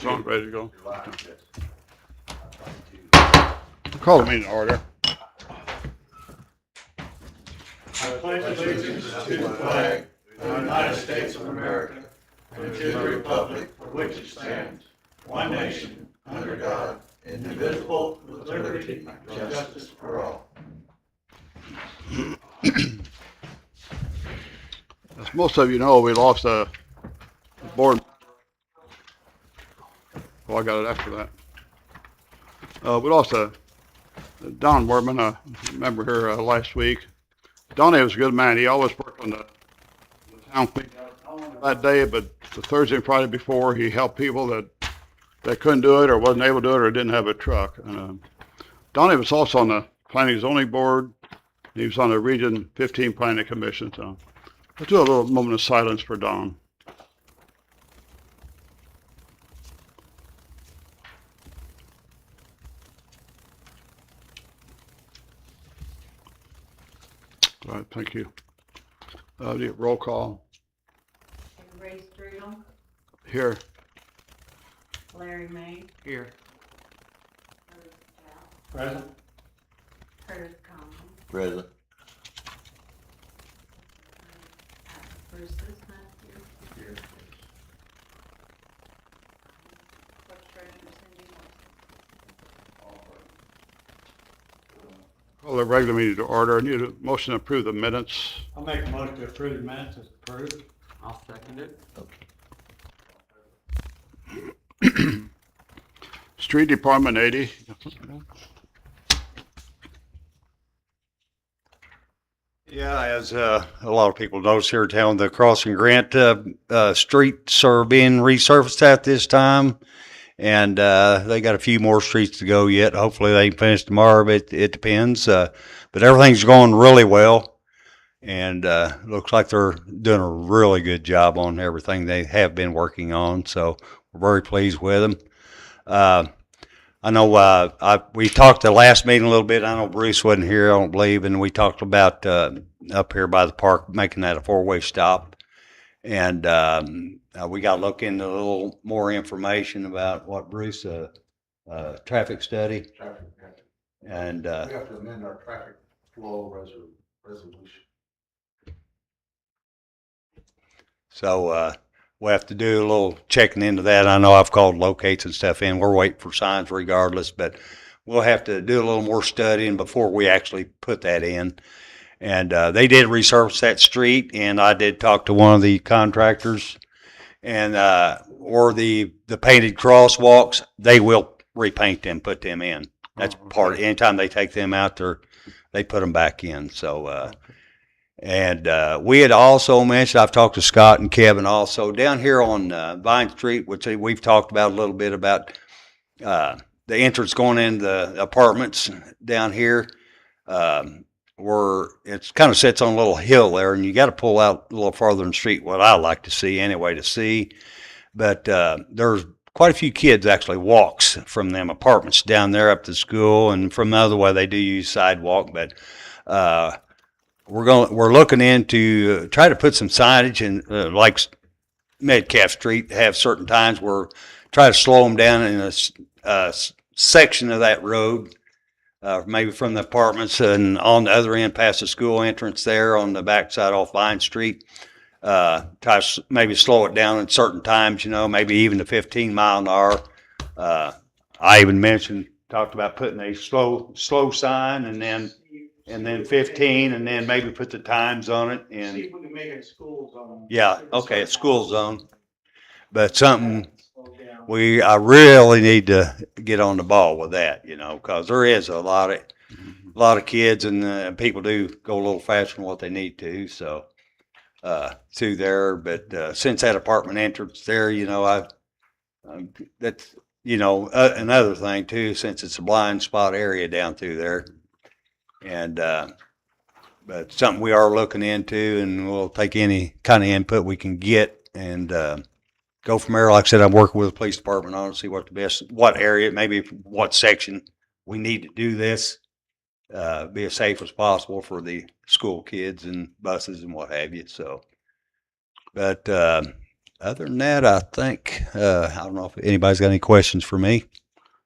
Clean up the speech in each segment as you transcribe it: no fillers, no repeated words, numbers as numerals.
on, ready to go. July 5th. Call the meeting to order. I pledge allegiance to the flag of the United States of America and to the republic for which it stands, one nation, under God, indivisible, with liberty and justice for all. As most of you know, we lost a board. Well, I got it after that. We lost a Don Worman, I remember here last week. Donnie was a good man. He always worked on the town cleanup that day, but the Thursday and Friday before, he helped people that couldn't do it or wasn't able to do it or didn't have a truck. And, Donnie was also on the Planning and Zoning Board. He was on the Region 15 Planning Commission. So let's do a little moment of silence for Don. All right, thank you. Roll call. Ray Strudel, Here. Larry May, Here. Curtis Stout, Present. Curtis Conlon, Present. Bruce is not here. Clerk Treasurer Cindy Morrison. Call the regular meeting to order. I need a motion to approve the minutes. I'll make a motion to approve the minutes as approved. I'll second it. Street Department 80. Yeah, as a lot of people notice here in town, the Crossing Grant streets are being resurfaced at this time, and they got a few more streets to go yet. Hopefully they can finish tomorrow, but it depends. But everything's going really well, and looks like they're doing a really good job on everything they have been working on, so we're very pleased with them. I know we talked the last meeting a little bit. I know Bruce wasn't here, I don't believe, and we talked about up here by the park making that a four-way stop. And we got to look into a little more information about what Bruce, traffic study. And We have to amend our traffic flow resolution. so we'll have to do a little checking into that. I know I've called locates and stuff in. We're waiting for signs regardless, but we'll have to do a little more studying before we actually put that in. And they did resurface that street, and I did talk to one of the contractors, and or the painted crosswalks, they will repaint them, put them in. That's part. Anytime they take them out, they put them back in. So. And we had also mentioned, I've talked to Scott and Kevin also, down here on Vine Street, which we've talked about a little bit about the entrance going into the apartments down here, where it's kind of sits on a little hill there, and you got to pull out a little farther in the street, what I like to see anyway, to see. But there's quite a few kids actually walks from them apartments down there up to school, and from the other way they do use sidewalk, but we're looking into try to put some signage in, like Metcalf Street, have certain times where try to slow them down in a section of that road, maybe from the apartments and on the other end past the school entrance there on the backside off Vine Street. Try to maybe slow it down at certain times, maybe even to 15 mile an hour. I even talked about putting a slow sign and then 15, and then maybe put the times on it. And See if we can make it a school zone. yeah, okay, a school zone. But something I really need to get on the ball with that, because there is a lot of kids, and people do go a little faster than what they need to. So through there, but since that apartment entrance there, that's another thing too, since it's a blind spot area down through there. And but something we are looking into, and we'll take any kind of input we can get and go from there. Like I said, I'm working with the police department on to see what area, maybe what section we need to do this, be as safe as possible for the school kids and buses and what have you. So, but other than that, I think, I don't know if anybody's got any questions for me.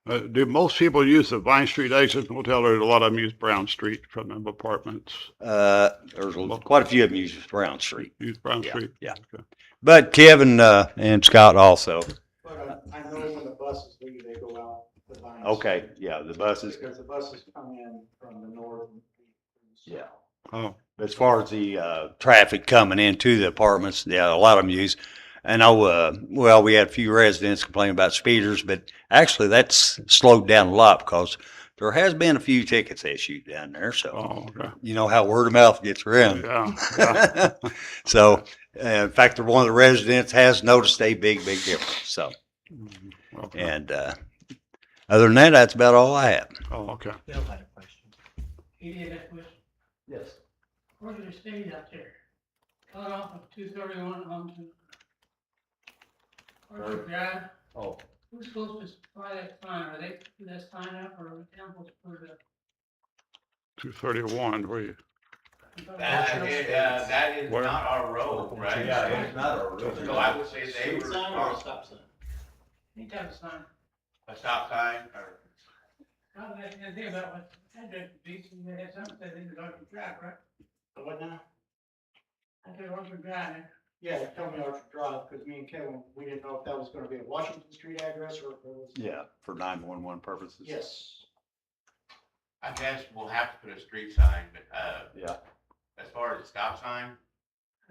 Do most people use the Vine Street exit? We'll tell her a lot of them use Brown Street from them apartments. There's quite a few of them use Brown Street. Use Brown Yeah, Street? yeah. Okay. But Kevin, and Scott also. But I know when the buses leave, they go out the Vine. Okay, yeah, the buses. Because the buses come in from the north. and Yeah. Oh, As far as the traffic coming into the apartments, yeah, a lot of them use. I know, well, we had a few residents complain about speeders, but actually that's slowed down a lot because there has been a few tickets issued down there. So oh, okay. you know how word of mouth gets around. Yeah, So, in fact, one of the residents has noticed a big difference. So, Okay. and other than that, that's about all I have. Oh, okay. Bill had a question. He did that question. Yes. Where's the stage out there? Cut off of 231 onto Orchard Drive. Oh. Who's supposed to supply that sign? Are they put that sign up or are the town supposed to put it up? 231, where you? That is Where? not our road, right? not our So I would say they were, stop sign? Any type of sign. a stop sign, or, I was asking the thing about what address the beach and they had something that in the Orchard Drive, right? What now? I said Orchard Drive. Yeah, they told me Orchard Drive, because me and Kevin, we didn't know if that was gonna be a Washington Street address or if it was. Yeah, for 911 purposes. Yes. I guess we'll have to put a street sign, but, Yeah. as far as the stop sign,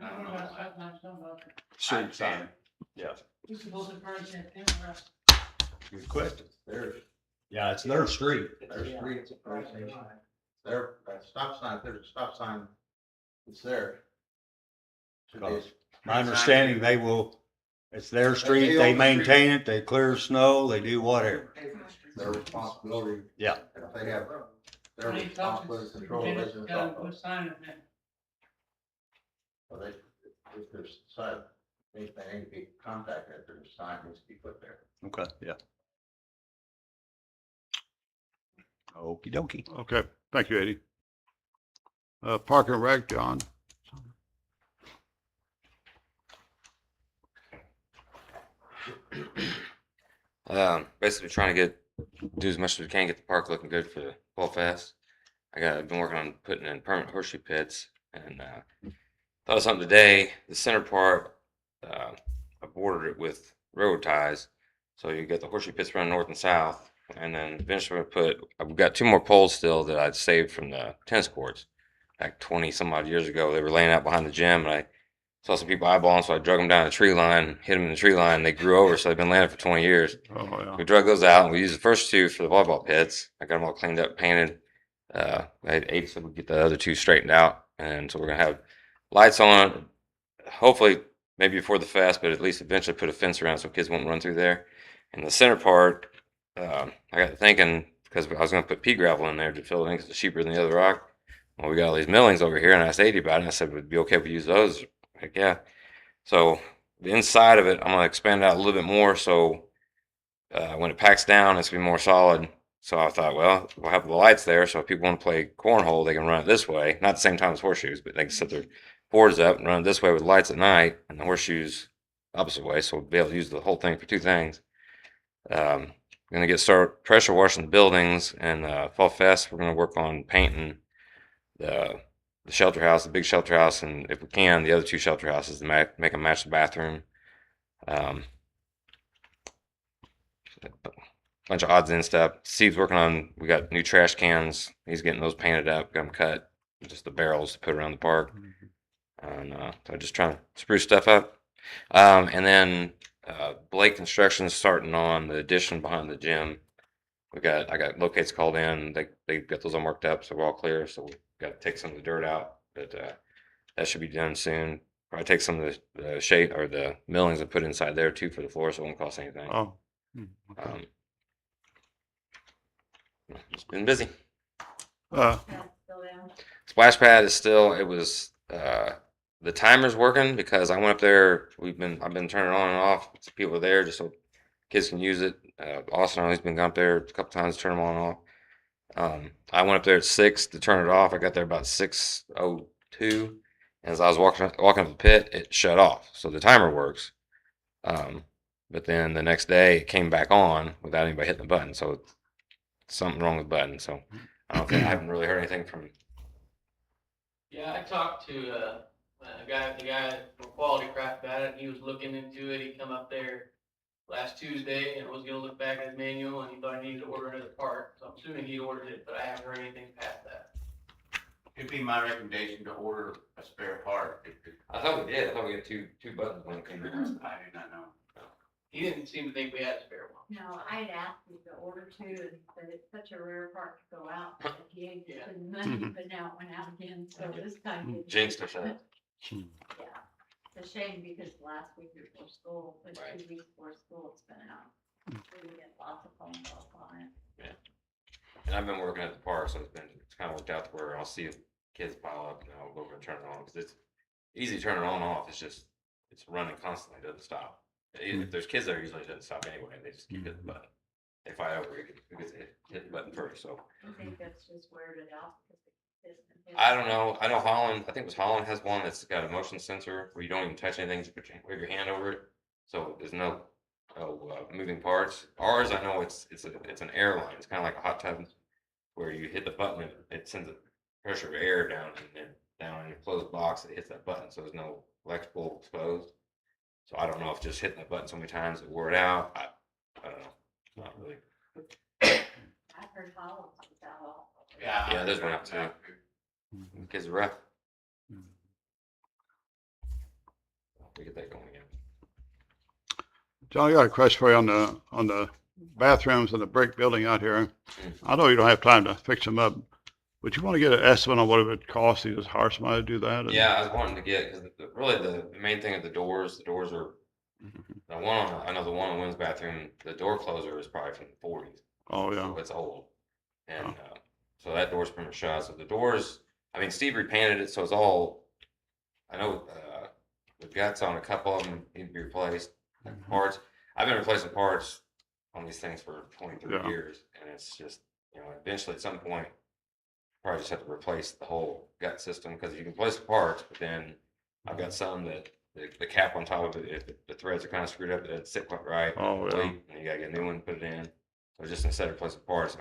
I don't know about stop sign, something about it. Street sign. Yeah. Who's supposed to furnish that thing for us? Good question. Yeah, it's their street. Their street, it's a private line. There, that stop sign, if there's a stop sign, it's there. Should be- Because my understanding, it's their street, they maintain it, they clear snow, they do whatever. Their responsibility. Yeah. If they have their When he talks to responsibility to control the superintendent, residents. tell him off to of. put sign in there. So they, if there's sign, they need to be contacted, if there's a sign needs to be put there. Okay, yeah. Okey dokey. Okay, thank you, Eddie. Park and Rec, John. Basically trying to do as much as we can, get the park looking good for the Fall Fest. I've been working on putting in permanent horseshoe pits, and thought of something today. The center part, I bordered it with railroad ties, so you get the horseshoe pits running north and south, and then eventually I've got 2 more poles still that I'd saved from the tennis courts back 20 some odd years ago. They were laying out behind the gym, and I saw some people eyeballing, so I drug them down the tree line, hit them in the tree line. They grew over, so they've been laying for 20 years. Oh, yeah. We drug those out, and we used the first 2 for the volleyball pits. I got them all cleaned up, painted. I had 8, so we get the other 2 straightened out, and so we're gonna have lights on. Hopefully, maybe before the fest, but at least eventually put a fence around so kids won't run through there. And the center part, I got to thinking because I was gonna put pea gravel in there to fill it in because it's cheaper than the other rock. Well, we got all these millings over here, and I asked 80 about it. And I said, would it be okay if we use those? Heck yeah. So the inside of it, I'm gonna expand it out a little bit more so when it packs down, it's gonna be more solid. So I thought, well, we'll have the lights there, so if people want to play cornhole, they can run it this way. Not the same time as horseshoes, but they can set their boards up and run it this way with lights at night, and the horseshoes opposite way. So we'll be able to use the whole thing for 2 things. Going to start pressure washing the buildings, and Fall Fest, we're going to work on painting the shelter house, the big shelter house, and if we can, the other 2 shelter houses to make them match the bathroom. Bunch of odds and stuff. Steve's working on, we got new trash cans. He's getting those painted up, got them cut, just the barrels to put around the park. And so just trying to spruce stuff up. And then Blake Construction's starting on the addition behind the gym. I got locates called in. They got those all marked up, so we're all clear. So we got to take some of the dirt out, but that should be done soon. Probably take some of the shade or the millings and put inside there too for the floor, so it won't cost anything. Oh. Okay. It's been busy. Uh, That's still down. Splash pad is still. It was the timer's working because I went up there. I've been turning it on and off. People are there just so kids can use it. Austin, he's been up there a couple times to turn them on and off. I went up there at 6 to turn it off. I got there about 6:02. As I was walking up the pit, it shut off. So the timer works, But then the next day it came back on without anybody hitting the button. So something wrong with the button. So I haven't really heard anything from. Yeah, I talked to the guy from Quality Craft about it. He was looking into it. He come up there last Tuesday and was gonna look back at his manual, and he thought he needed to order another part. So I'm assuming he ordered it, but I haven't heard anything past that. It'd be my recommendation to order a spare part. I thought we did. I thought we had two buttons when it came in. I do not know. He didn't seem to think we had a spare one. No, I'd asked him to order two, and he said it's such a rare part to go out, that he ain't Yeah. getting money, but now it went out again, so this time. he- Jinxed us. Yeah, it's a shame because last week before school, like Right. 2 weeks before school, it's been out. We get lots of phone calls on it. And I've been working at the park, so it's kind of worked out to where I'll see kids pile up and I'll go over and turn it on because it's easy to turn it on and off. It's running constantly, it doesn't stop. If there's kids there, usually it doesn't stop anyway. They just keep hitting the button. They fight over it because they hit the button first. So I think that's just weird it out because the kids. I don't know. I know Holland. I think it was Holland has one that's got a motion sensor where you don't even touch anything. Just wave your hand over it, so there's no moving parts. Ours, I know it's an airline. It's kind of like a hot tub where you hit the button, it sends a pressure of air down, and then down in your closed box, it hits that button, so there's no electrical exposed. So I don't know if just hitting that button so many times it wore it out. I don't know. Not really. I've heard Holland's without all. Yeah, there's one out too. The kids are rough. We get that going again. John, I got a question for you on the bathrooms in the brick building out here. I know you don't have time to fix them up, but you want to get an estimate on what it would cost to just hire somebody to do that? Yeah, I was wanting to get because really the main thing are the doors. The doors are the one on I know the one in the women's bathroom. The door closer is probably from the 40s. Oh, yeah. So it's old, and so that door's pretty much shot. So the doors, I mean, Steve repainted it, so it's all. I know the guts on a couple of them need to be replaced. Like parts, I've been replacing parts on these things for 23 Yeah. years, and it's just eventually at some point, probably just have to replace the whole gut system because you can replace the parts, but then I've got some that the cap on top of it, if the threads are kind of screwed up, it doesn't sit quite right. Oh, yeah. And you gotta get a new one, put it in. So just instead of replacing parts,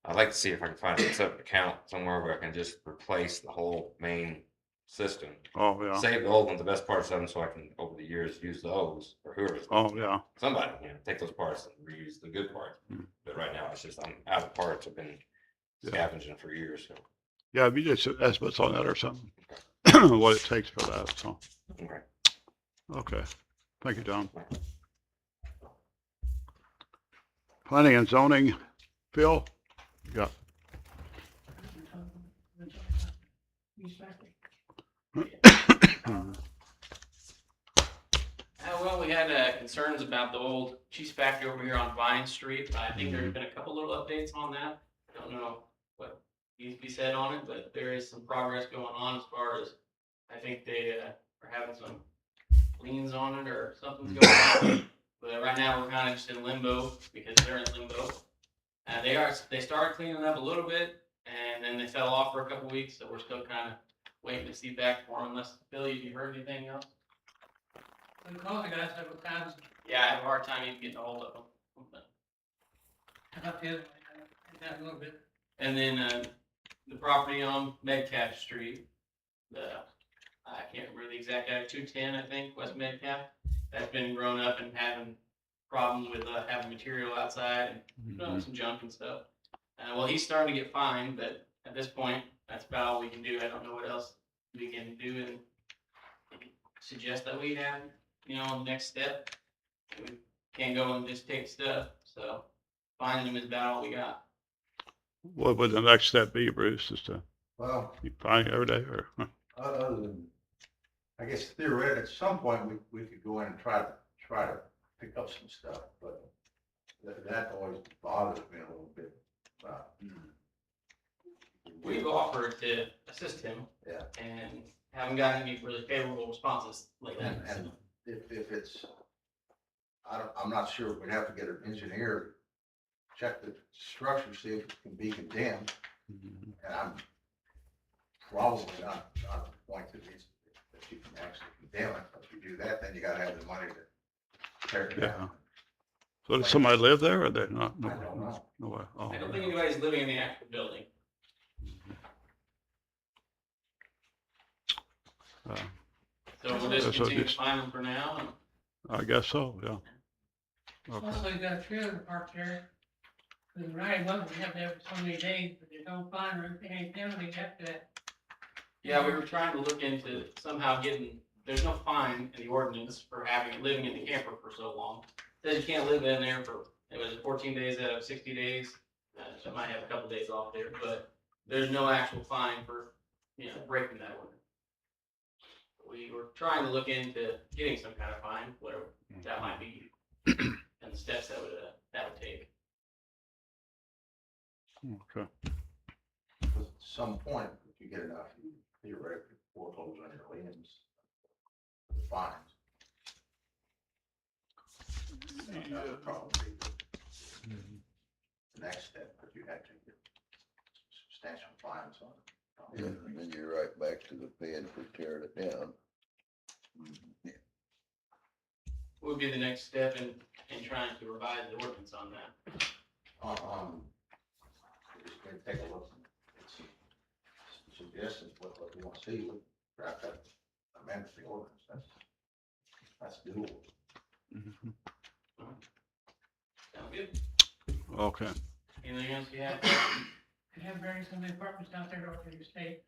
I'd like to see if I can find a separate account somewhere where I can just replace the whole main system. Oh, yeah. Save the old ones, the best parts of them, so I can over the years use those or whoever's Oh, yeah. somebody, take those parts and reuse the good parts. But right now it's just I'm out of parts. I've been scavenging for years. So Yeah, if you just estimates on that or something, what it takes for that, so. okay. Okay. Thank you, John. Planning and zoning, Phil? Yeah. Well, we had concerns about the old cheese factory over here on Vine Street. I think there's been a couple little updates on that. I don't know what needs to be said on it, but there is some progress going on as far as, I think they are having some liens on it or something's going on. But right now, we're kind of just in limbo because they're in limbo. They started cleaning up a little bit, and then they fell off for a couple weeks, so we're still kind of waiting to see back for them. Unless, Billy, have you heard anything else? Been calling the guys several times. Yeah, I have a hard time even getting a hold of them. But- Up here, and that a little bit. And then the property on Metcalf Street, I can't remember the exact address, 210, I think, West Metcalf. That's been grown up and having problems with having material outside and some junk and stuff. Well, he's starting to get fined, but at this point, that's about all we can do. I don't know what else we can do and suggest that we have, the next step. We can't go and just take stuff, so finding them is about all we got. What would the next step be, Bruce? Is to Well, keep finding every day or? other than, I guess theoretically, at some point, we could go in and try to pick up some stuff, but that always bothers me a little bit. We've offered to assist him. Yeah. And haven't gotten any really favorable responses like that. And if it's, I'm not sure, we'd have to get an engineer, check the structure, see if it can be condemned. And I'm probably not at the point that you can actually condemn it. If you do that, then you gotta have the money to tear it Yeah. down. So does somebody live there or they not? I don't know. No way. Oh, I don't think anybody's living in the actual building. uh, So we'll just So continue to just- find them for now. And I guess so, yeah. Okay. Also, you got a trailer parked there. Cause right, well, we have to have so many days, but there's no fine or any penalty after that. yeah, we were trying to look into somehow getting, there's no fine in the ordinance for living in the camper for so long. Says you can't live in there for, it was 14 days out of 60 days. So I might have a couple days off there, but there's no actual fine for, breaking that ordinance. We were trying to look into getting some kind of fine, whatever that might be, and the steps that would take. Okay. At some point, if you get enough, theoretically, foreclose on your liens, the fines. That would probably be the next step, but you have to get substantial fines on it. Yeah, and then you're right back to the paying for tearing it down. What would be the next step in trying to revise the ordinance on that? We're just gonna take a look and see some suggestions, what we want to see, we draft that amendment to the ordinance, that's doable. Mhm. Sound good? Okay. Anything else you have? They have very some apartments out there over the state.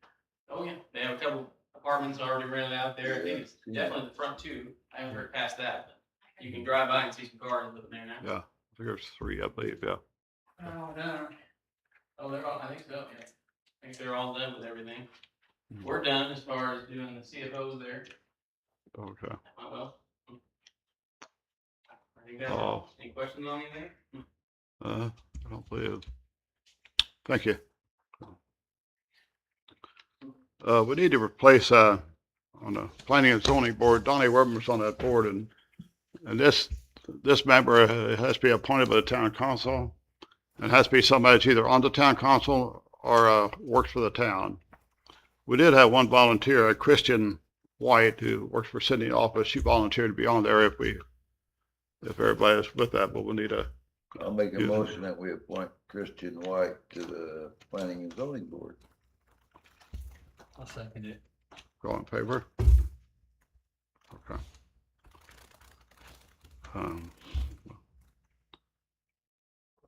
Oh, yeah, they have a couple apartments already rented out there. I think it's definitely the front two. I haven't heard past that. But you can drive by and see some cars living there now. Yeah. I think there's 3, I believe, yeah. Oh, no. Oh, they're all, I think so, yeah. I think they're all done with everything. We're done as far as doing the CFOs there. Okay. Oh, well. I think that's Oh. all. Any questions on anything? I don't believe. Thank you. We need to replace, on the planning and zoning board, Donnie Werman's on that board and this member has to be appointed by the town council. And has to be somebody that's either on the town council or, works for the town. We did have one volunteer, Christian White, who works for Sydney office. She volunteered to be on there if everybody is with that, but we'll need a. I'll make a Yeah. motion that we appoint Christian White to the planning and zoning board. I'll second it. Go in favor? Okay.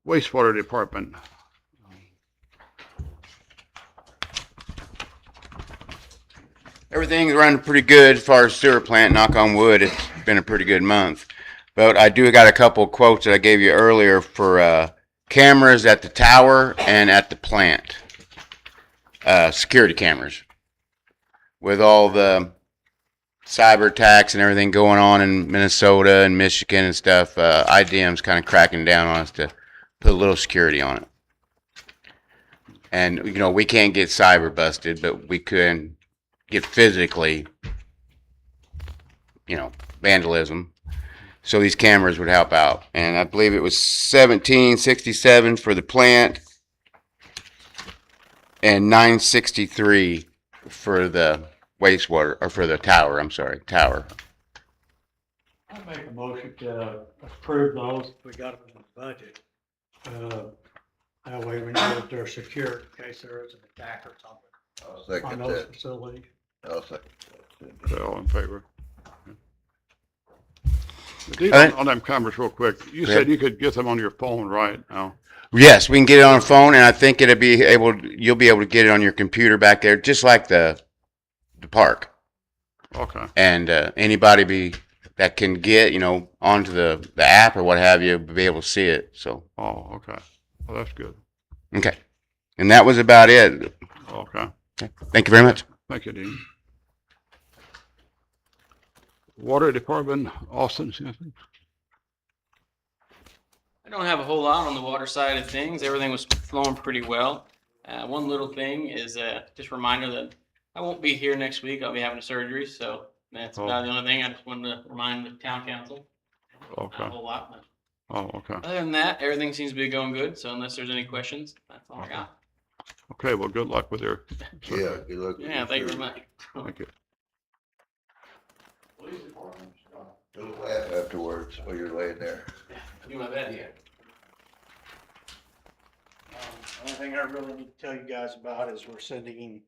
Wastewater Department. Everything's running pretty good as far as sewer plant, knock on wood. It's been a pretty good month. But I do got a couple quotes that I gave you earlier for cameras at the tower and at the plant. Security cameras. With all the cyber attacks and everything going on in Minnesota and Michigan and stuff, IDM's kind of cracking down on us to put a little security on it. And, we can't get cyber busted, but we could get physically, vandalism. So these cameras would help out. And I believe it was $17.67 for the plant and $9.63 for the wastewater, or for the tower, tower. I'll make a motion to approve those. We got them in the budget. That way we know that they're secure in case there is an attack or something I'll on second those that. facilities. I'll second that. Okay, all in favor? These All right. on them cameras real quick. You Go said ahead. you could get them on your phone right now. Yes, we can get it on the phone, and I think you'll be able to get it on your computer back there, just like the park. Okay. And anybody that can get, onto the app or what have you, be able to see it. So, Oh, okay. Well, that's good. okay. And that was about it. Okay. Thank you very much. Thank you, Dean. Water Department, Austin, anything? I don't have a whole lot on the water side of things. Everything was flowing pretty well. One little thing is just a reminder that I won't be here next week. I'll be having a surgery, so that's about the only thing. I just wanted to remind the town council. Okay. Not a whole lot, but Oh, okay. other than that, everything seems to be going good. So unless there's any questions, that's all I got. Okay, well, good luck with your Yeah, surgery. good luck. with Yeah, your thank you very surgery. much. Thank you. Police department, Don't laugh afterwards while you're laying there. Do my bed here. Only thing I really need to tell you guys about is we're sending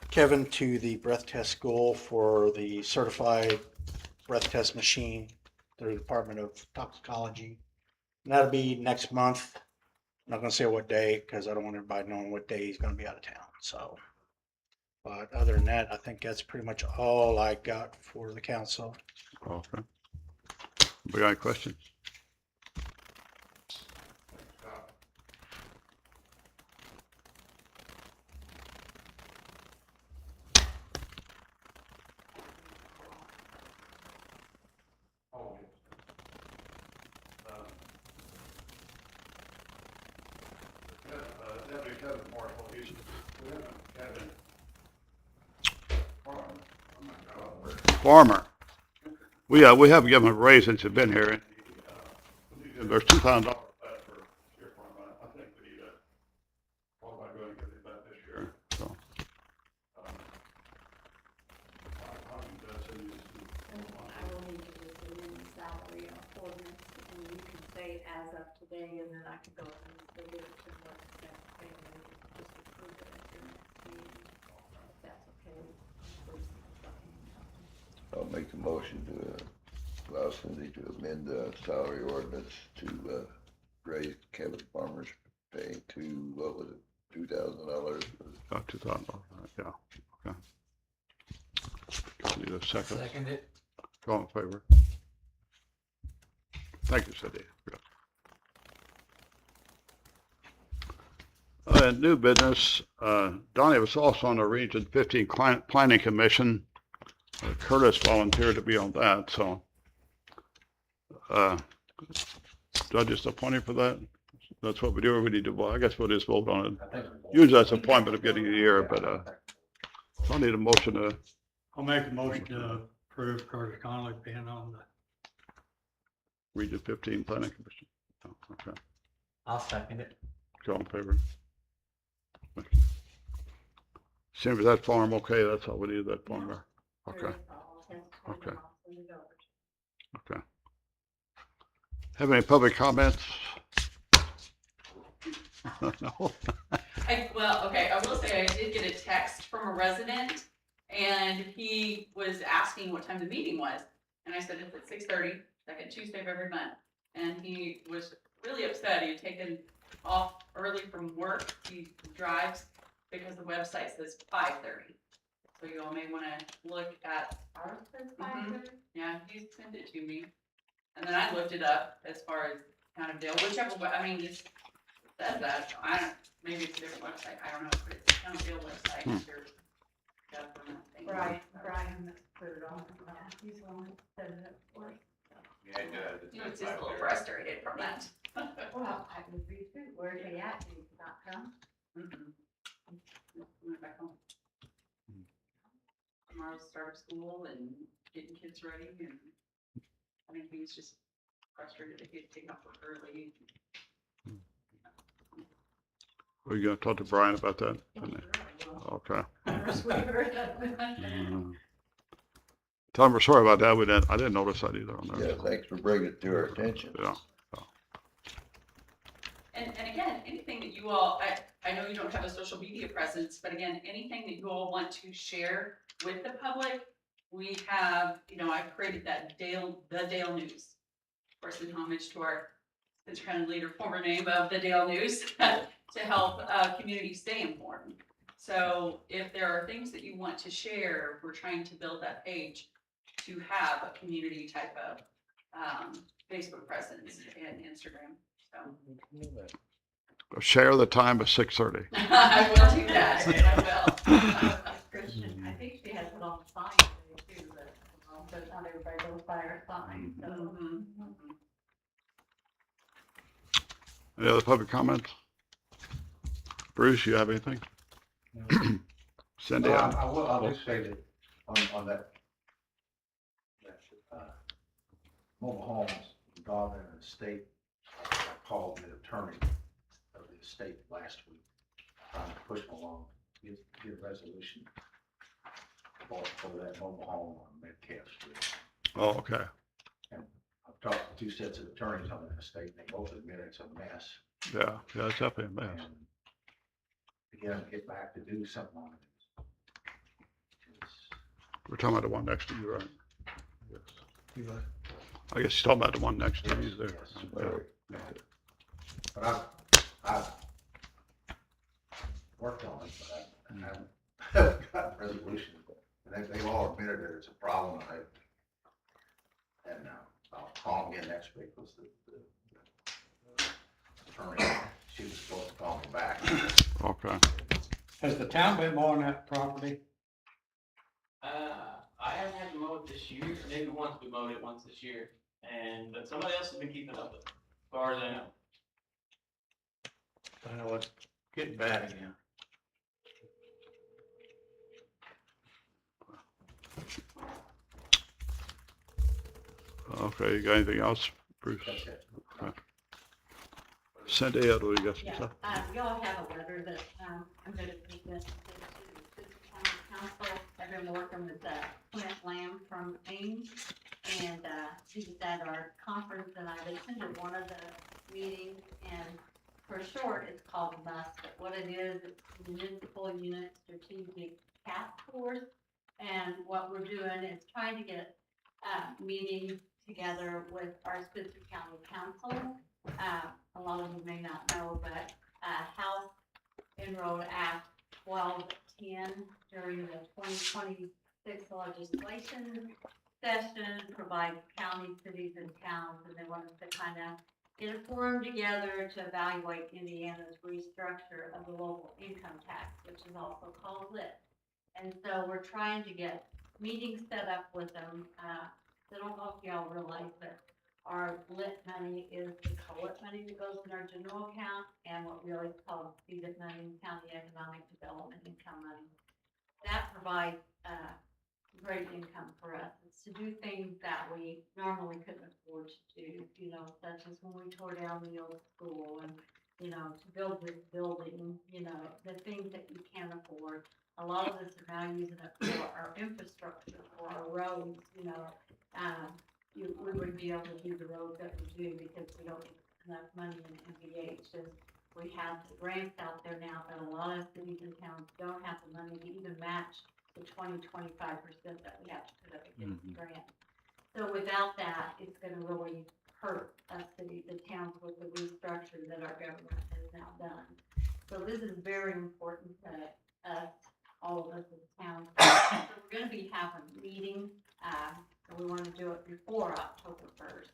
Kevin to the breath test school for the certified breath test machine through the Department of Toxicology. And that'll be next month. I'm not gonna say what day, because I don't want everybody knowing what day he's gonna be out of town, so. But other than that, I think that's pretty much all I got for the council. Okay. We got any questions? Farmer. We have given him a raise since he's been here. And there's $2,000 left for sheriff farmer. I think we need to, well, I'm going to get it back this year, so. I will need to just amend the salary ordinance, and you can say as of today, and then I can go and give it to what's next thing, and we can just approve it at your next meeting. If that's okay. Please. I'll make the motion to allow Cindy to amend the salary ordinance to raise Kevin Farmer's pay to, what was it, $2,000? About $2,000, yeah, okay. Need a second? Second it. All in favor? Thank you, Cindy. New business, Donnie was also on the Region 15 Planning Commission. Curtis volunteered to be on that, so. Do I just appoint him for that? That's what we do, or we need to, well, I guess we'll just vote on it. Usually that's appointment of getting a year, but, so I need a motion to, I'll make a motion to approve Curtis Connolly being on the Region 15 Planning Commission. Oh, okay, I'll second it. all in favor? Same with that farm, okay, that's all we need, that farm there. Okay, Okay. okay. Have any public comments? No? Well, okay, I will say I did get a text from a resident and he was asking what time the meeting was. And I said, it's at 6:30, second Tuesday of every month. And he was really upset. He had taken off early from work. He drives because the website says 5:30. So you all may want to look at, Ours says 5:30? yeah, he sent it to me. And then I looked it up as far as kind of deal, whichever way, I mean, it says that, I don't, maybe it's a different website, I don't know, but it's kind of deal website, it's your government thing. Brian put it on, he's the one that set it up for us. He was just a little frustrated from that. Well, I would be too, where's he at, did he not come? Went back home. Tomorrow's start of school and getting kids ready, and I think he was just frustrated that he had taken off work early. Are you gonna talk to Brian about that? Okay. Tell him we're sorry about that. I didn't notice that either on there. Yeah, thanks for bringing it to our attention. Yeah. And again, anything that you all, I know you don't have a social media presence, but again, anything that you all want to share with the public, we have, I've created that the Dale News. Of course, in homage to our Spencer County leader, former name of the Dale News, to help community stay informed. So if there are things that you want to share, we're trying to build that page to have a community type of Facebook presence and Instagram. So Share the time at 6:30. I will do that. I will. Christian, I think she has it on the sign today too, but not everybody goes by her sign, so. Mhm. Any other public comments? Bruce, you have anything? Cindy? I'll just say that on that mobile homes involved in the state, I called the attorney of the state last week, trying to push them along, get a resolution for that mobile home on Metcalf Street. Oh, okay. I've talked to two sets of attorneys on that estate, and they both admit it's a mess. Yeah, it's definitely a mess. And to get back to do something on it. We're talking about the one next to you, right? Yes. You what? I guess you're talking about the one next to you there. Yes. Yeah. But I've worked on it, but I haven't got a resolution. And they've all admitted that it's a problem, and I'll call them again next week, because the attorney, she was supposed to call me back. Okay. Has the town been mowing that property? I haven't had to mow it this year, maybe once we mowed it once this year, but somebody else has been keeping up with it, as far as I know. I know it's getting bad again. Okay, you got anything else, Bruce? That's it. Cynthia, do you got some Yeah, stuff? y'all have a letter that, I'm gonna present to the county council. I've been working with, Clint Lamb from Ames, and, he was at our conference, and I attended one of the meetings, and for short, it's called MUST, but what it is, it's Municipal Unit Strategic Task Force. And what we're doing is trying to get, meetings together with our Spencer County Council. A lot of you may not know, but, House Enrolled Act 1210 during the 2026 legislation session provides counties, cities, and towns, and they want us to kind of get a forum together to evaluate Indiana's restructure of the local income tax, which is also called LIT. And so we're trying to get meetings set up with them. I don't know if y'all realize that our LIT money is the COLIT money that goes in our general account, and what we always call CDIT money, county economic development income money. That provides, great income for us. It's to do things that we normally couldn't afford to do, such as when we tore down the old school and, to build this building, the things that you can't afford. A lot of us are now using it for our infrastructure, for our roads, we wouldn't be able to do the roads that we do because we don't get enough money in MVH. And we have the grants out there now, but a lot of cities and towns don't have the money to even match the 25% that we have to put up against the grant. So without that, it's gonna really hurt us cities and towns with the restructure that our government has now done. So this is very important to us, all of us in town. So we're gonna be having meetings, and we wanna do it before October 1st.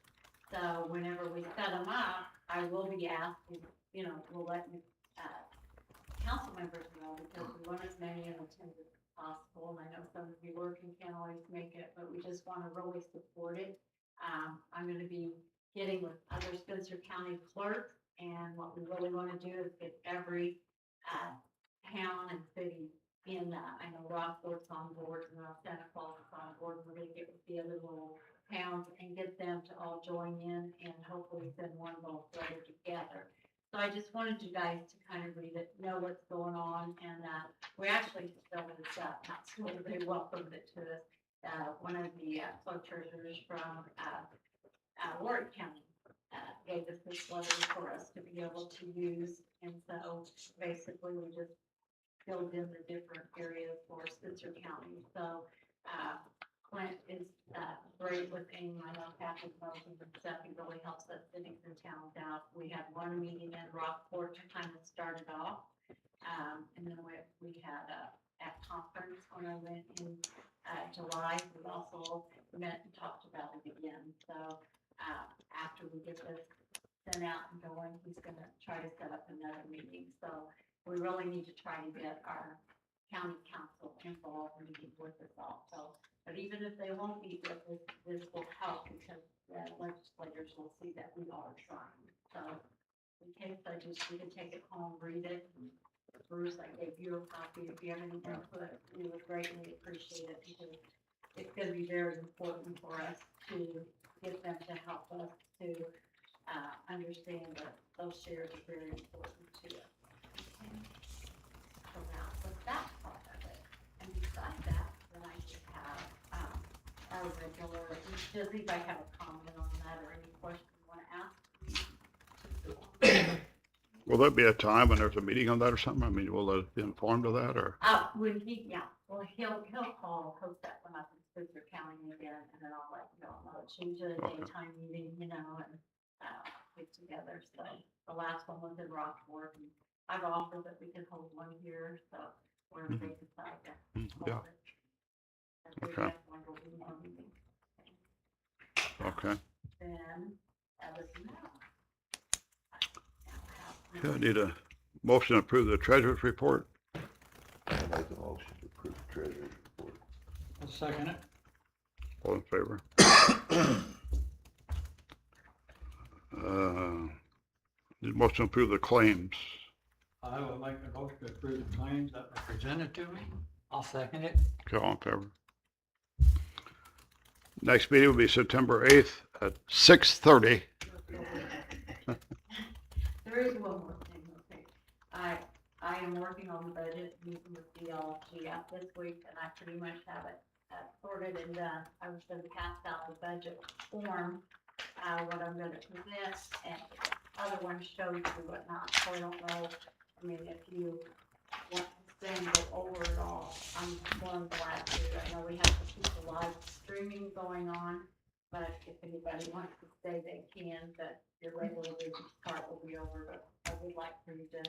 So whenever we set them up, I will be asking, we'll let you, council members know, because we want as many in attendance as possible. And I know some of you working can't always make it, but we just wanna really support it. I'm gonna be getting with other Spencer County clerks, and what we really wanna do is get every, town and city in, I know Rockport's on board, and Santa Claus is on board. We're gonna get with the other little towns and get them to all join in and hopefully send one little letter together. So I just wanted you guys to kind of read it, know what's going on, and, we actually filled this up, not so they welcomed it to us. One of the, clerk treasurers from, Warwick County, gave us this letter for us to be able to use. And so basically we just filled in the different areas for Spencer County. So, Clint is, great with AIM. I know Patrick Motion and stuff. He really helps us cities and towns out. We had one meeting in Rockport to kind of start it off. And then we had at conference when I went in July. We also met and talked about it again. So after we get this sent out and going, he's going to try to set up another meeting. So we really need to try to get our county council involved and meet with us also. But even if they won't meet with us, this will help because the legislators will see that we are trying. So in case you can take it home, read it. And Bruce, I gave you a copy. If you have any input, we would greatly appreciate it because it's going to be very important for us to get them to help us to understand that those shares are very important to us. Okay. So now, with that part of it, and besides that, then I just have a regular, does anybody have a comment on that or any questions you wanna ask? Will there be a time when there's a meeting on that or something? I mean, will they be informed of that or? When he, yeah, well, he'll call, he'll set one up in Spooner County again, and then I'll let you all know. It's usually a Okay. daytime meeting, you know, and, get together, so the last one was in Rockport, and I've offered that we can hold one here, so wherever they decide to Yeah, hold it. And we Okay. definitely will be more meetings. okay. Then, other than that. Okay, I need a motion to approve the treasurer's report. I make a motion to approve the treasurer's report. I'll second it. All in favor? Need a motion to approve the claims. I will make a motion to approve the claims that were presented to me. I'll second it. Okay, all in favor? Next meeting will be September 8th at 6:30. There is one more thing, okay. I am working on the budget, meeting with DLGF this week, and I pretty much have it sorted and done. I was gonna pass out the budget form, what I'm gonna present, and other ones show you whatnot, so I don't know, I mean, if you want to then go over it all, I'm more than glad to. I know we have to keep the live streaming going on, but if anybody wants to stay, they can, but your regular business part will be over, but I would like for you to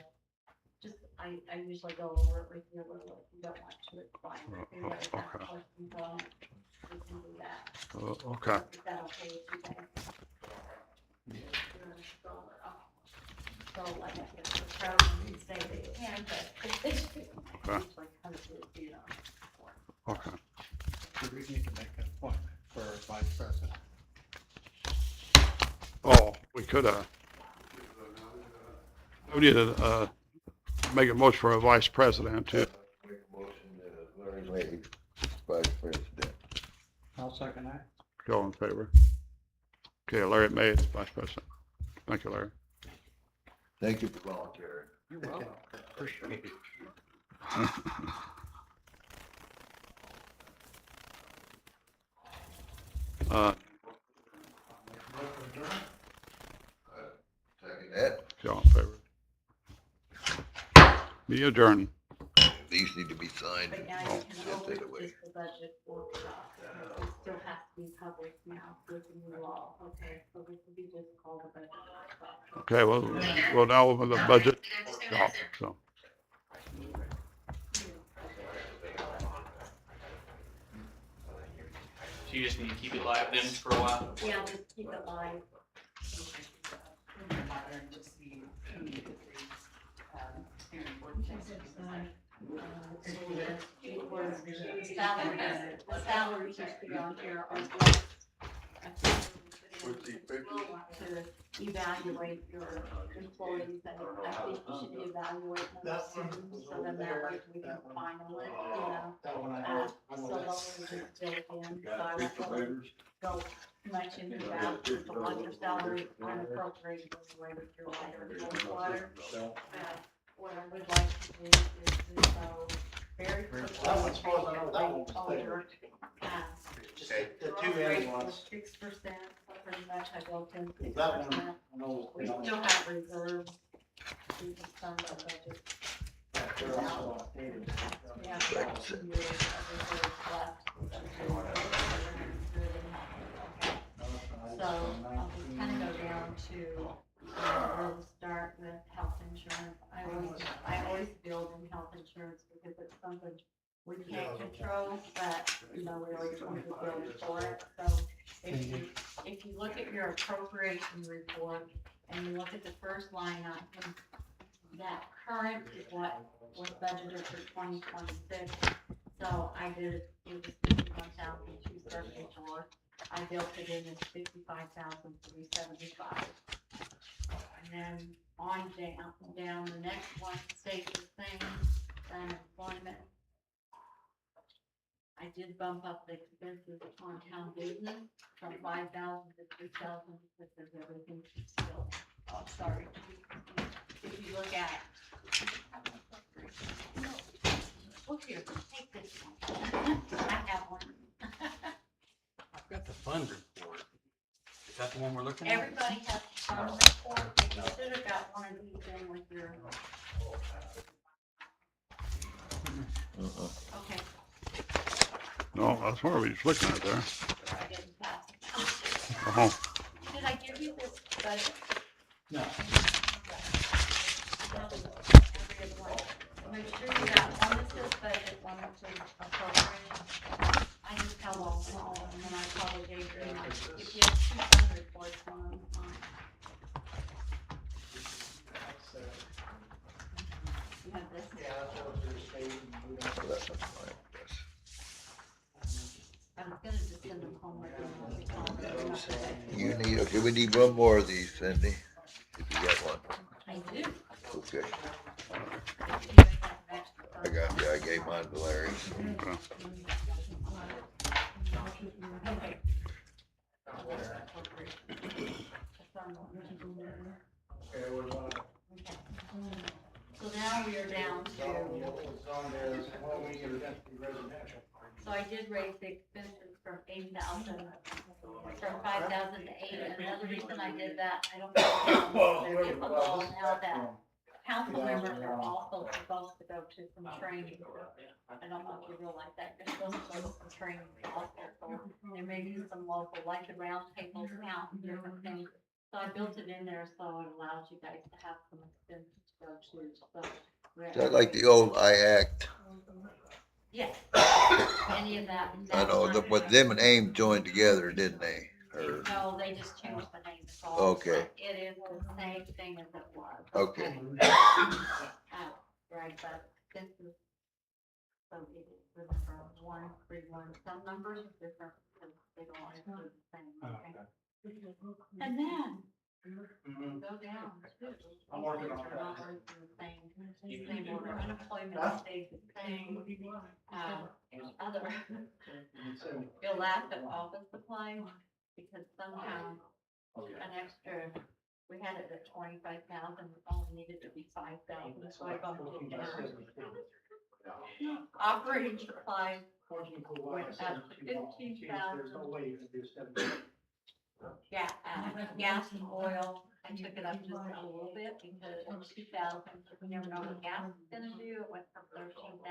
I usually go over it with you a little, if you don't want to, it's fine. If you guys have Okay. questions on it, we can do that. Okay, Is that okay with you guys? So like, if the crowd can say they can, but it's usually kind of, you know. okay. Do we need to make an appointment for vice president? Oh, we could, we need to, make a motion for a vice president too. Make a motion that Larry Lake, vice president. I'll second that. All in favor? Okay, Larry May is vice president. Thank you, Larry. Thank you for volunteering. You're welcome. Appreciate it. Uh, Second that. okay, all in favor? Be adjourned. These need to be signed. But now and you can sent open that away. just the budget workshop, because it still has to be public now with the new law, okay? So this will be just called a budget workshop. Okay, well, we'll now open the budget. workshop, So, So you just need to keep it live then for a while? Yeah, just keep it live. The salaries used to be on here are what. We'll want to evaluate your employees, and I think you should be evaluating them soon, so then that way we can final it, you know. So those are just built in, so I won't really go much into that, just a lot of your salary unappropriated anyway with your water and water. What I would like to do is to go very quickly. That one's far as I know, that one was Older, Just the two end ones. 6%, pretty much I built in That 6%. one, no. We still have reserves. We can fund our budget. They're also outdated. We have about 2 years of reserves left. So I'll just kind of go down to, where we start with health insurance. I always build in health insurance because it's something we can't control, but, you know, we always want to build for it. So if you look at your appropriation report and you look at the first line item, that current is what was budgeted for 2026. So I did, it was 51,274. I built it in as 55,375. And then on down, the next one stays the same, unemployment. I did bump up the expenses on town business from 5,000 to 3,000 because everything still, oh, sorry. If you look at, look here, take this one. I have one. fund report. Is that the one we're looking at? Everybody has a fund report, but you should have got one of these in with your, okay, No, that's what we was looking at there. I didn't pass it out. Uh-huh. Did I give you this budget? No. Make sure you got one that says budget, one that says appropriate. I just held all of them, and then I probably gave you, if you have two fund reports, one of them, you have this. I was gonna just send them home with them. You need, okay, we need one more of these, Cindy, if you got one. I do. Okay, You guys have an extra I got, yeah, I gave mine to Larry. Okay. So now we are down to, so I did raise the expenses from 8,000, from 5,000 to 8, and another reason I did that, I don't know, they're getting the law now that council members are also supposed to go to some training. I don't know if you realize that, you're supposed to go to some training also, so there may be some local, like the round tables count, and different things. So I built it in there so it allows you guys to have some expenses to go to, so. Is that like the old IACT? Yes. Any of that. I know, but them and AIM joined together, didn't they? Or, No, they just changed the name, it's all. Okay. It is the same thing as it was. Okay. Right, but this is, so it is, remember, 131, some numbers are different, because they don't always do the same, okay? And then, go down too. I'm working on These that. numbers are the same order, unemployment stays the same, other. You'll laugh at office supplies, because somehow an extra, we had it at 25,000, it only needed to be 5,000, so I bumped it down. Operating supplies went up to 15,000. Yeah, gas and oil, I took it up just a little bit because in 2,000, we never know what gas is gonna do, it went from 13,000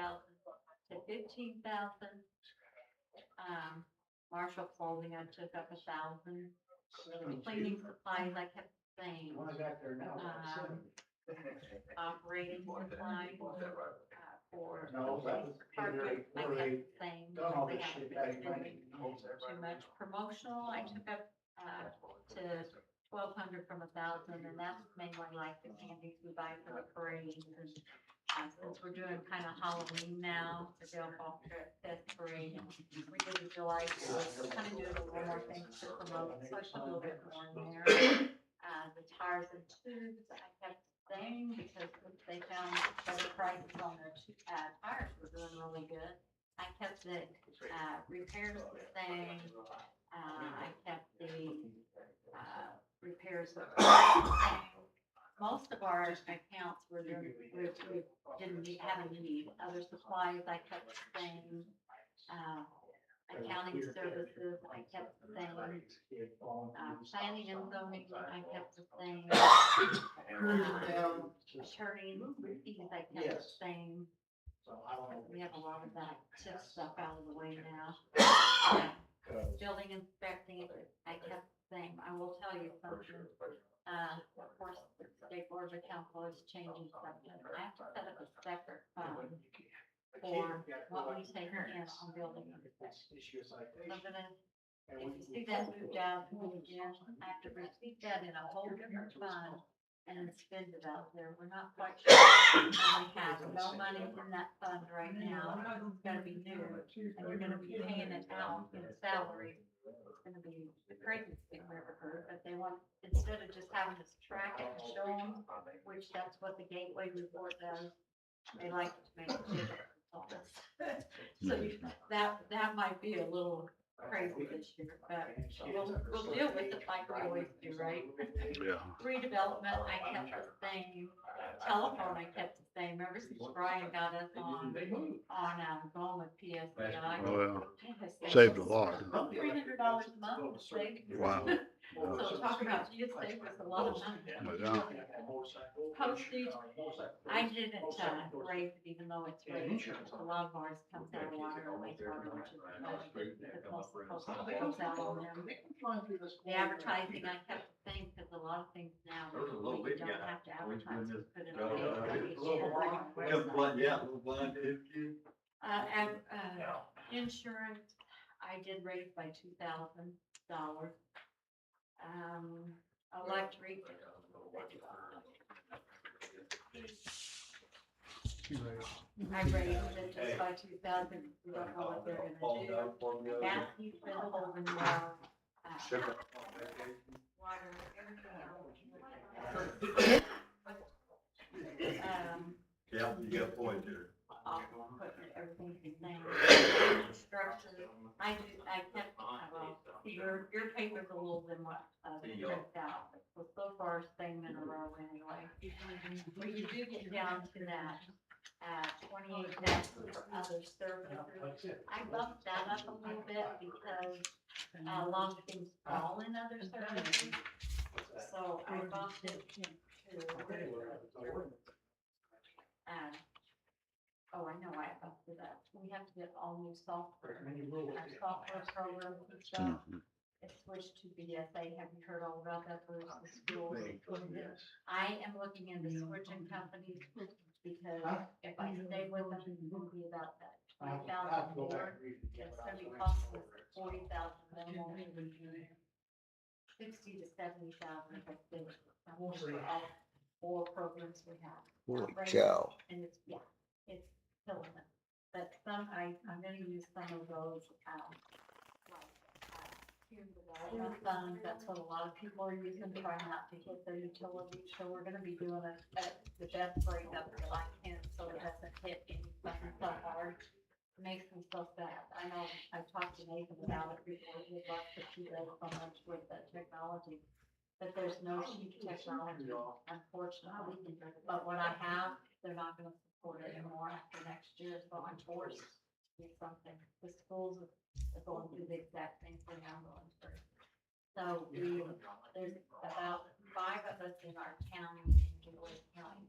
to 15,000. Marshall clothing, I took up 1,000. Cleaning supplies, I kept the same. Operating supplies, for carpet, I kept the same. They haven't been spending too much. Promotional, I took up, to 1,200 from 1,000, and that's mainly like the candies we buy for the parades, and since we're doing kind of Halloween now, the Dale Fall Fest Parade, and we did the July 4th, we're kind of doing a little more things to promote, so I put a little bit more in there. The tires and tubes, I kept the same because they found better prices on their tires were doing really good. I kept the repairs the same. I kept the repairs the same. Most of our accounts were doing, we didn't have a need. Other supplies, I kept the same. Accounting services, I kept the same. Planning and zoning, I kept the same. Attorney fees, I kept the same. We have a lot of that TIF stuff out of the way now. Building inspecting, I kept the same. I will tell you something. Of course, the State Board of Accounts is changing something. I have to set up a separate fund for what we take in on building inspections. So that if you see that moved out again, I have to receive that in a whole different fund and then spend it out there. We're not quite sure. And we have no money in that fund right now. It's gotta be new, and we're gonna be paying it out in salary. It's gonna be the craziest thing we ever heard, but they want, instead of just having us track it and show them, which that's what the Gateway report does, they like to make it digital. So that might be a little crazy this year, but we'll deal with it like we always do, right? Yeah. Redevelopment, I kept the same. Telephone, I kept the same. ever since Brian got us on, going with PSCI. Oh, it Saved a lot. $300 a month, saved. Wow. So talk about you saved us a lot of money. Yeah. Postage, I didn't, raise it even though it's raised, a lot of ours comes out of water and wastewater, which is, because most of the postage goes out on them. The advertising, I kept the same, because a lot of things now, we don't have to advertise, we put it on the website. And, insurance, I did raise by $2,000. Electric. I raised it just by 2,000, we don't know what they're gonna do. Gas, he's been holding well. Water, everything else. Yeah, you got a point there. Equipment, everything's the same. Structure, I kept, your paper's a little bit more, tricked out, so far staying in a row anyway. When you do get down to that, 28,000 for other services, I bumped that up a little bit because a lot of things fall in other services. So I bumped it to, oh, I know, I bumped it up. We have to get all new software. Our software programs and stuff. It switched to BSA. Have you heard all about that for the schools? I am looking into switching companies because if I stay with them, it's gonna be about that 20,000 more. It's gonna be costing us 40,000 more. 60 to 70,000 if I stay with them. For all 4 programs we have. Holy Right cow. now. And it's, yeah, it's killing it. But I'm gonna use some of those, human development funds. That's what a lot of people are using, trying not to hit their utilities. So we're gonna be doing the best breakup that I can, so it doesn't hit any funds so hard. It makes them so sad. I know I've talked to Nathan about it before. He'd love to see that so much with that technology. But there's no cheap technology, unfortunately. But what I have, they're not gonna support it anymore after next year, so I'm forced to do something. The schools are going through the exact same thing I'm going through. So there's about 5 of us in our county, in Gilroy County,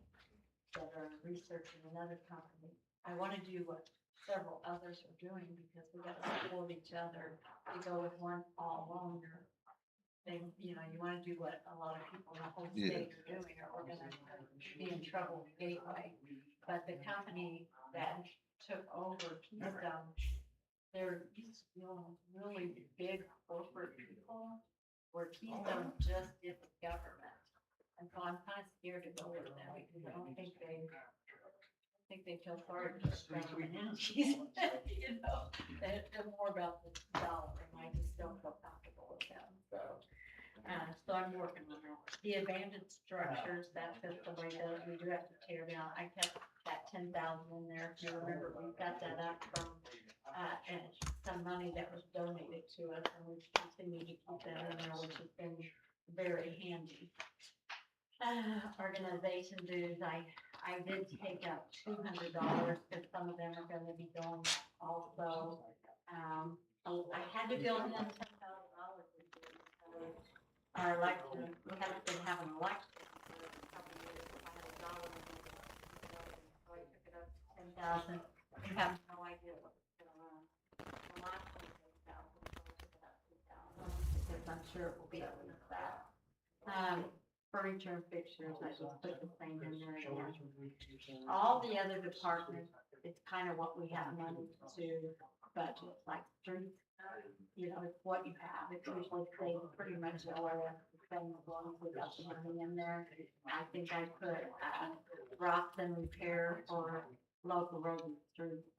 that are researching another company. I wanna do what several others are doing because we gotta support each other. To go with one all alone, you wanna do what a lot of people in the whole state are doing, or we're gonna be in trouble with Gateway. But the company that took over Keystone, they're really big corporate people, where Keystone just is the government. And so I'm kind of scared to go with them because I don't think they feel sorry for the government entities. They're more about the dollar, and I just don't feel comfortable with them. So I'm working on that. The abandoned structures, that's just the way that we do have to tear down. I kept that 10,000 in there. If you remember, we got that up from and some money that was donated to us, and we've continued to keep that in there, which has been very handy. Organization dues, I did take out $200 because some of them are going to be going also. I had to go in $10,000. Our election, we haven't been having elections for a couple of years. I had a dollar in it, so I took it up to 10,000. We have no idea what's going on. The last one was 8,000, so I took it up to 2,000 because I'm sure it will be up with that. Furniture and fixtures, I just put the same in there again. All the other departments, it's kind of what we have money to budget, like streets. It's what you have. It's usually staying pretty much nowhere the same as long as we got the money in there. I think I put rocks and repair for local roads and streets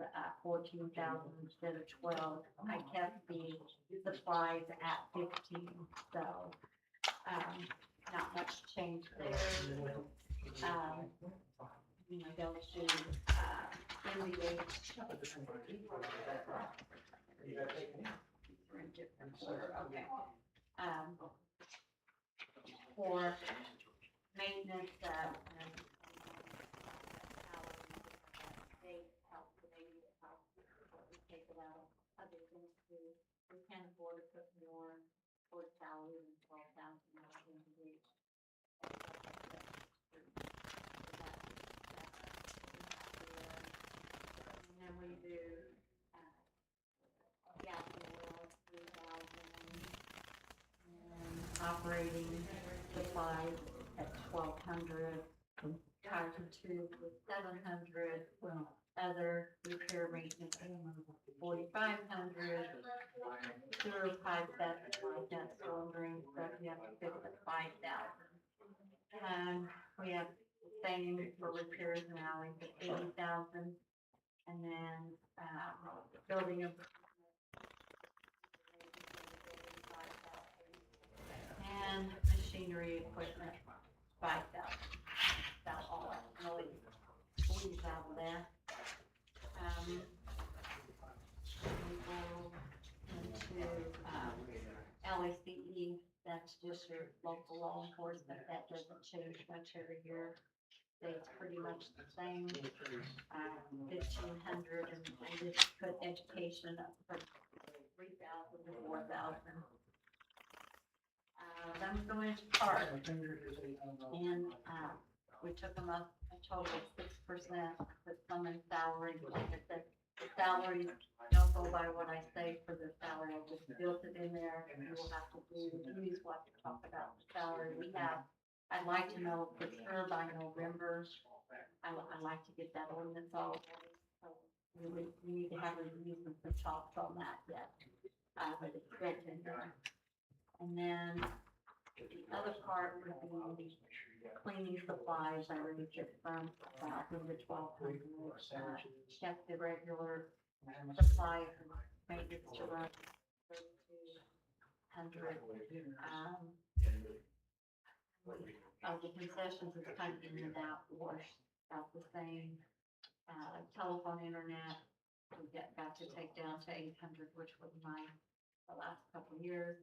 14,000 instead of 12. I kept the supplies at 15, so not much change there. Those two NBA. Okay. For maintenance, supplies at 1,200, tires and tubes was 700, other repair maintenance 4,500, sewer pipe, that's like that storm drain stuff, you have to fix at 5,000. We have the same for repairs and alleys at 80,000, and then, building of and machinery equipment, 5,000. About all I can really squeeze out of that. We go into, LACE, that's just your local law enforcement, that doesn't change much every year. It's pretty much the same, 1,500, and I just put education up from 3,000 to 4,000. Then we go into park, and, we took them up a total of 6%, put some in salary, like I said, the salaries don't go by what I say for the salary, I just built it in there, and you will have to use what to talk about the salary we have. I'd like to know for sure by November, I'd like to get that ordinance all ready, so we need to have reviews and some talks on that yet, but it's built in there. And then the other part would be cleaning supplies. I already took from in the 1,200. Check the regular supplies and maintenance to run 3,200. The concessions is kind of in and out, wash about the same. Telephone, internet, we got to take down to 800, which was mine the last couple of years.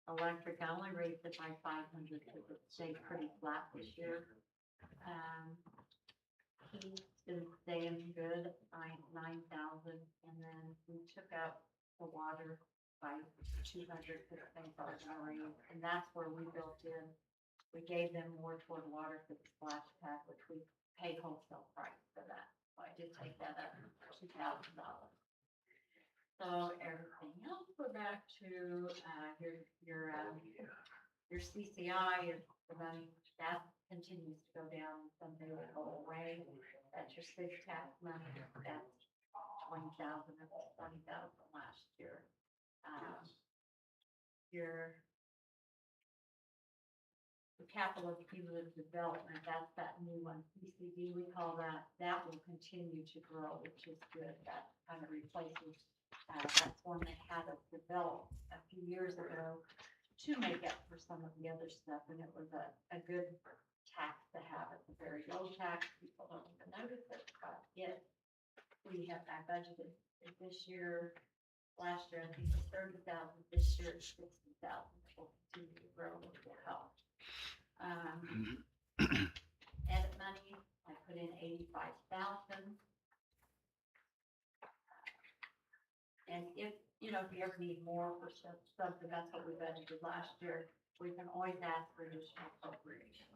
Electric, I only raised it by 500 because it stayed pretty flat this year. He's been staying good, 9,000, and then we took out the water by 200 because things are gonna rain, and that's where we built in. We gave them more toward water for the splash pad, which we paid wholesale price for that. So I did take that up $2,000. So everything else, go back to, your CCI is the money that continues to go down, someday will go away. That's your six tax money, that's 20,000, that's 20,000 last year. The capital cumulative development, that's that new one, CCD, we call that, that will continue to grow, which is good, that kind of replaces. That's one that had us develop a few years ago to make up for some of the other stuff, and it was a good tax to have. It's a very low tax, people don't even notice it, but yet we have, I budgeted it this year, last year I think it was 30,000, this year it's 60,000, it will continue to grow, which will help. Edit money, I put in 85,000. And if you ever need more for something, that's what we budgeted last year. We can always ask for additional appropriation.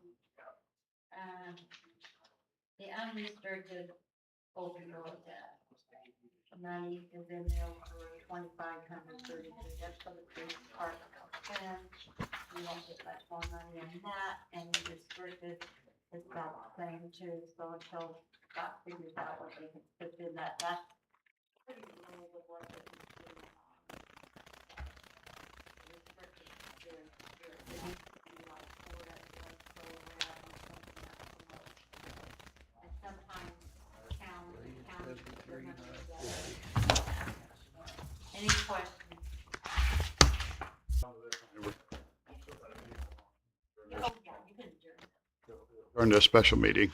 The unrestricted opioid money is in there for 2,533. That's for the police department. And we won't get much more money in that. And the restricted is about the same too. So until Scott figures out what they can put in that, that's pretty low with what they can do on restricted. It needs to be like 4 that was so rare or something that's the most. And sometimes counties put money together. Any questions? Oh, yeah, you can adjourn. During this special meeting.